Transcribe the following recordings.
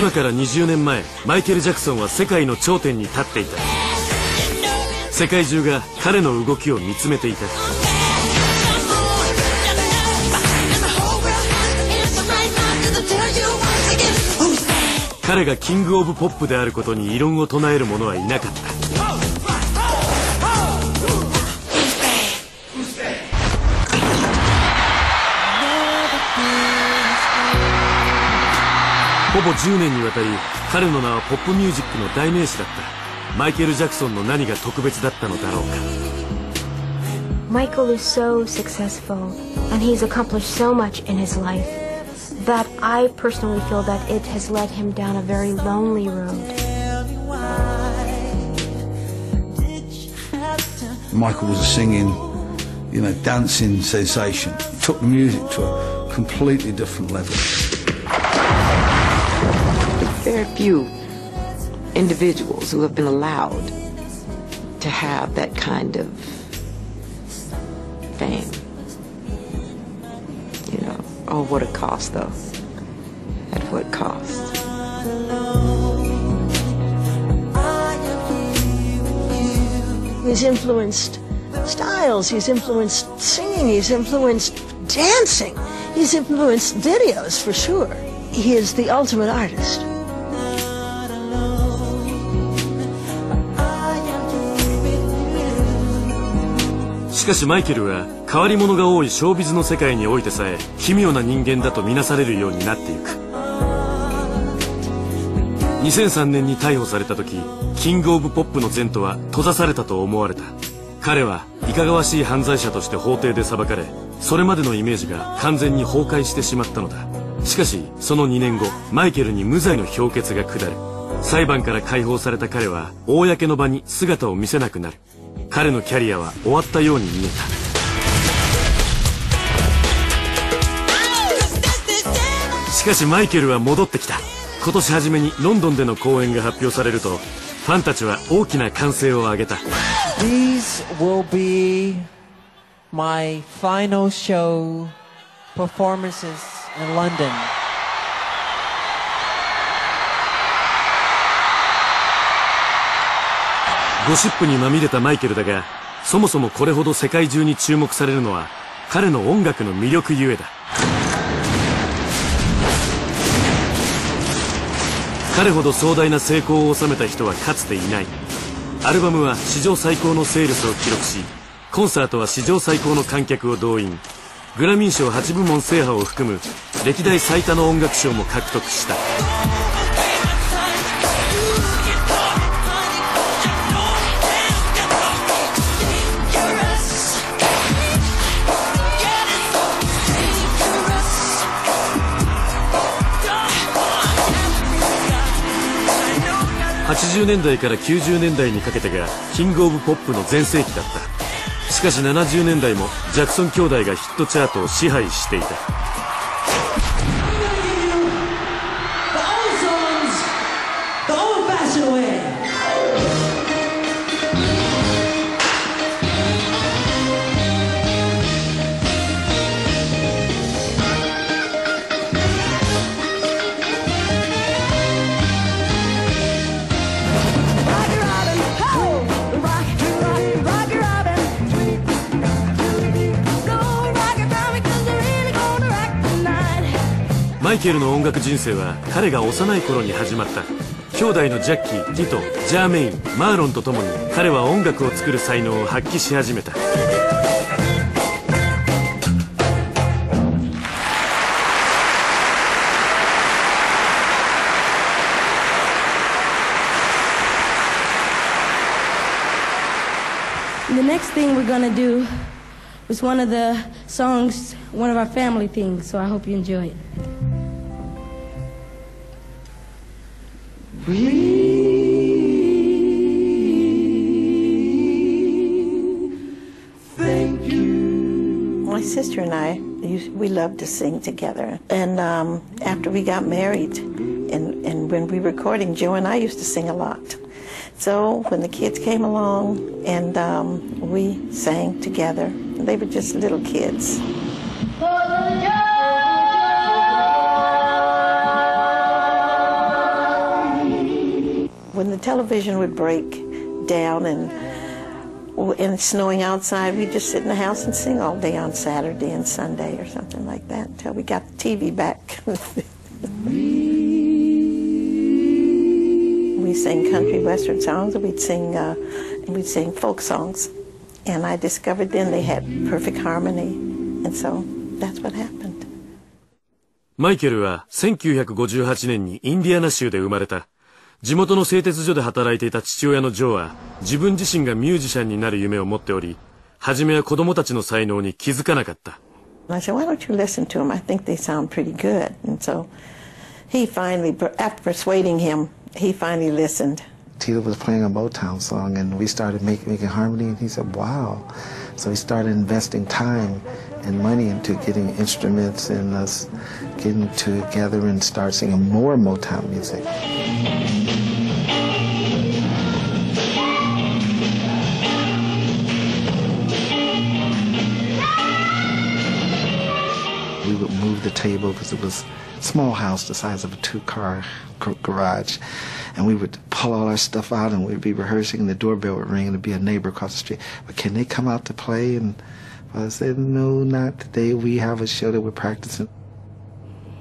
今から20年前、マイケル・ジャクソンは世界の頂点に立っていた。世界中が彼の動きを見つめていた。彼がキング・オブ・ポップであることに異論を唱える者はいなかった。ほぼ10年にわたり彼の名はポップミュージックの代名詞だった。マイケル・ジャクソンの何が特別だったのだろうか。 Michael is so successful and he's accomplished so much in his life that I personally feel that it has led him down a very lonely road. Michael was a singing, dancing sensation. He took the music to a completely different level. Very few individuals who have been allowed to have that kind of fame. Oh, what a cost, though. At what cost? He's influenced styles, he's influenced singing, he's influenced dancing, he's influenced videos for sure. He is the ultimate artist. しかしマイケルは変わり者が多いショービズの世界においてさえ奇妙な人間だとみなされるようになっていく。2003年に逮捕された時、キング・オブ・ポップの前途は閉ざされたと思われた。彼はいかがわしい犯罪者として法廷で裁かれ、それまでのイメージが完全に崩壊してしまったのだ。しかしその2年後、マイケルに無罪の評決が下る。裁判から解放された彼は公の場に姿を見せなくなる。彼のキャリアは終わったように見えた。しかしマイケルは戻ってきた。今年初めにロンドンでの公演が発表されると、ファンたちは大きな歓声を上げた。 These will be my final show performances in London. ゴシップにまみれたマイケルだが、そもそもこれほど世界中に注目されるのは彼の音楽の魅力ゆえだ。彼ほど壮大な成功を収めた人はかつていない。アルバムは史上最高のセールスを記録し、コンサートは史上最高の観客を動員、グラミー賞8部門制覇を含む歴代最多の音楽賞も獲得した。80年代から90年代にかけてがキング・オブ・ポップの全盛期だった。しかし70年代もジャクソン兄弟がヒットチャートを支配していた。マイケルの音楽人生は彼が幼い頃に始まった。兄弟のジャッキー、ティト、ジャーメイン、マーロンと共に彼は音楽を作る才能を発揮し始めた。The next thing we're gonna do was one of the songs, one of our family things, so I hope you enjoy it. My sister and I, we loved to sing together. And after we got married, and when we were recording, Joe and I used to sing a lot. So when the kids came along, and we sang together, they were just little kids. television would break down and it's snowing outside, we'd just sit in the house and sing all day on Saturday and Sunday or something like that until we got the TV back. We sang country western songs, and we'd sing folk songs. And I discovered then they had perfect harmony, and so that's what happened. マイケルは1958年にインディアナ州で生まれた。地元の製鉄所で働いていた父親のジョーは自分自身がミュージシャンになる夢を持っており、初めは子供たちの才能に気づかなかった。I said, why don't you listen to them? I think they sound pretty good. And so he finally, after persuading him, he finally listened. Tita was playing a Motown song, and we started making harmony, and he said, wow. So he started investing time and money into getting instruments and us getting together and start singing more Motown music. We would move the table because it was a small house the size of a two-car garage, and we would pull all our stuff out and we'd be rehearsing, and the doorbell would ring and there'd be a neighbor across the street. But can they come out to play? And I said, no, not today. We have a show that we're practicing.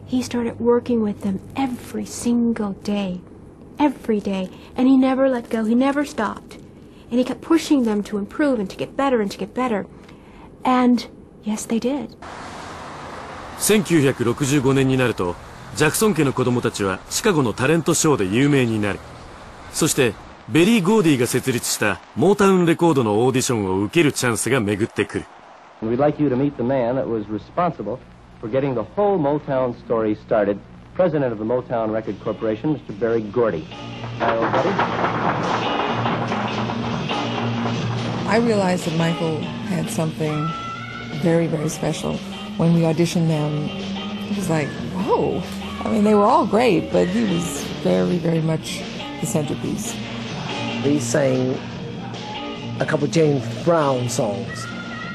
He started working with them every single day, and he never let go. He never stopped, and he kept pushing them to improve and to get better and to get better. And yes, they did. 1965年になるとジャクソン家の子供たちはシカゴのタレントショーで有名になる。そしてベリー・ゴーディが設立したモータウンレコードのオーディションを受けるチャンスが巡ってくる。 We'd like you to meet the man that was responsible for getting the whole Motown story started, president of the Motown Record Corporation, Mr. Berry Gordy. Hi, old buddy. I realized that Michael had something very, very special. When we auditioned them, it was like, whoa. I mean, they were all great, but he was very, very much the centerpiece. He sang a couple James Brown songs,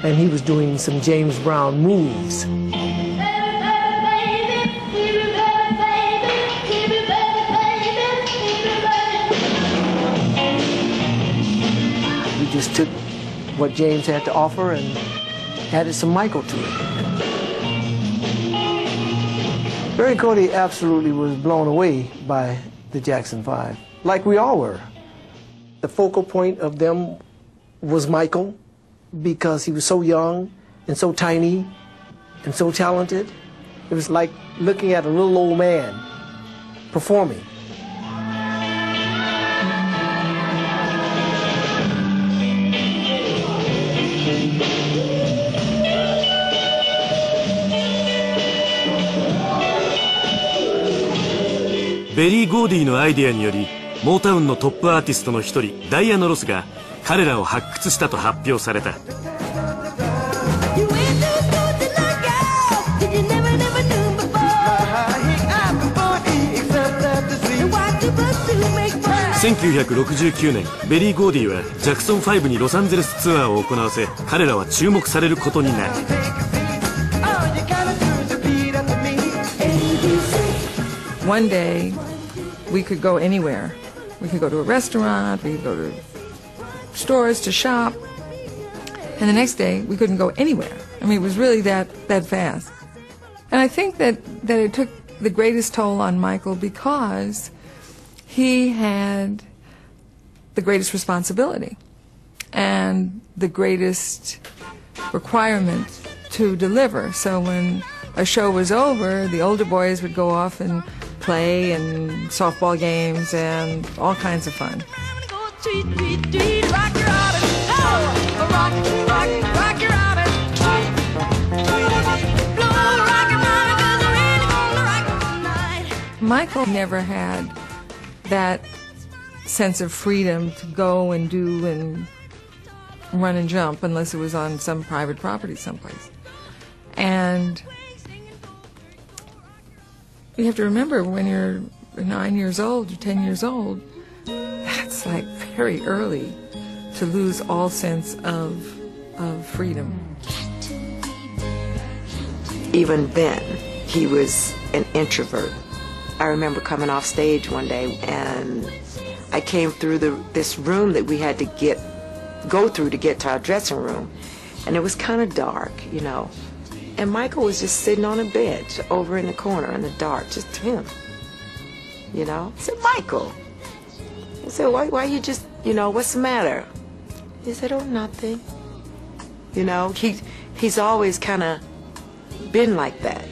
and he was doing some James Brown moves. We just took what James had to offer and added some Michael to it. Berry Gordy absolutely was blown away by the Jackson 5, like we all were. The focal point of them was Michael because he was so young and so tiny and so talented. It was like looking at a little old man performing.ベリー・ゴーディのアイデアによりモータウンのトップアーティストの一人ダイアナ・ロスが彼らを発掘したと発表された。1969年ベリー・ゴーディはジャクソン5にロサンゼルスツアーを行わせ彼らは注目されることになる。One day, we could go anywhere. We could go to a restaurant, we could go to stores to shop, and the next day, we couldn't go anywhere. I mean, it was really that fast. And I think that it took the greatest toll on Michael because he had the greatest responsibility and the greatest requirement to deliver. So when a show was over, the older boys would go off and play and softball games and all kinds of fun. Michael never had that sense of freedom to go and do and run and jump unless it was on some private property someplace. And you have to remember when you're 9 years old or 10 years old, that's like very early to lose all sense of freedom. Even then, he was an introvert. I remember coming off stage one day and I came through this room that we had to go through to get to our dressing room, and it was kind of dark, you know. And Michael was just sitting on a bench over in the corner in the dark, just him, you know. I said, Michael. I said, why you just, you know, what's the matter? He said, oh, nothing. You know, he's always kind of been like that.